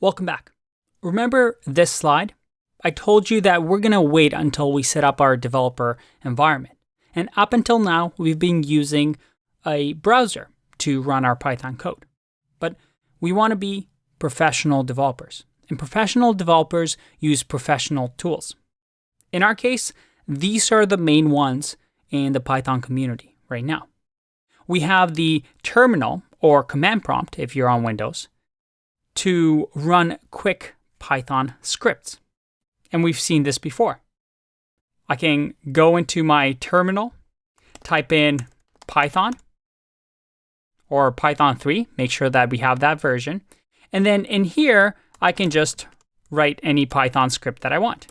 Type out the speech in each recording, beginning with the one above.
Welcome back. Remember this slide? I told you that we're going to wait until we set up our developer environment. And up until now, we've been using a browser to run our Python code. But we want to be professional developers. And professional developers use professional tools. In our case, these are the main ones in the Python community right now. We have the terminal or command prompt, if you're on Windows, to run quick Python scripts. And we've seen this before. I can go into my terminal, type in Python or Python 3, make sure that we have that version. And then in here, I can just write any Python script that I want.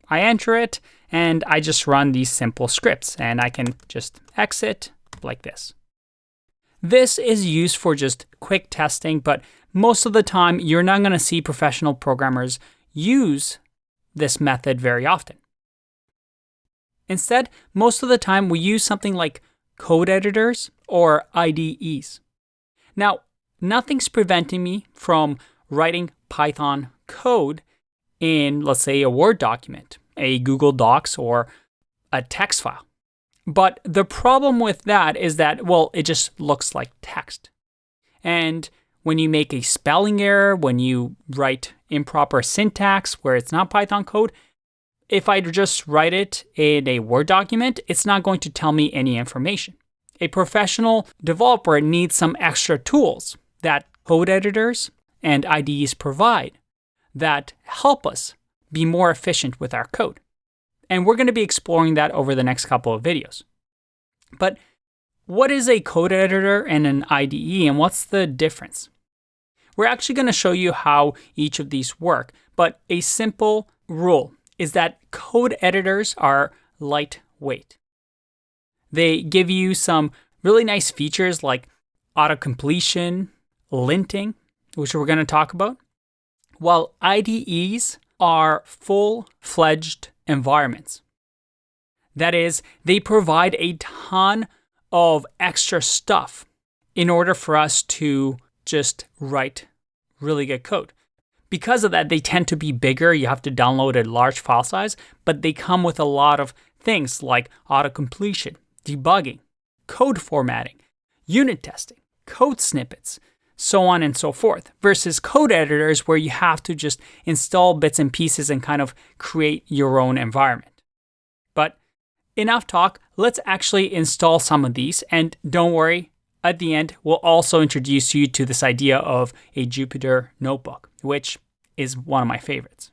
I enter it, and I just run these simple scripts, and I can just exit like this. This is used for just quick testing, but most of the time, you're not going to see professional programmers use this method very often. Instead, most of the time, we use something like code editors or IDEs. Now, nothing's preventing me from writing Python code in, let's say, a Word document, a Google Docs, or a text file. But the problem with that is that, well, it just looks like text. And when you make a spelling error, when you write improper syntax where it's not Python code, if I just write it in a Word document, it's not going to tell me any information. A professional developer needs some extra tools that code editors and IDEs provide that help us be more efficient with our code. And we're going to be exploring that over the next couple of videos. But what is a code editor and an IDE, and what's the difference? We're actually going to show you how each of these work, but a simple rule is that code editors are lightweight. They give you some really nice features like auto-completion, linting, which we're going to talk about, while IDEs are full-fledged environments. That is, they provide a ton of extra stuff in order for us to just write really good code. Because of that, they tend to be bigger. You have to download a large file size, but they come with a lot of things like auto-completion, debugging, code formatting, unit testing, code snippets, so on and so forth, versus code editors where you have to just install bits and pieces and kind of create your own environment. But enough talk, let's actually install some of these, and don't worry, at the end, we'll also introduce you to this idea of a Jupyter notebook, which is one of my favorites.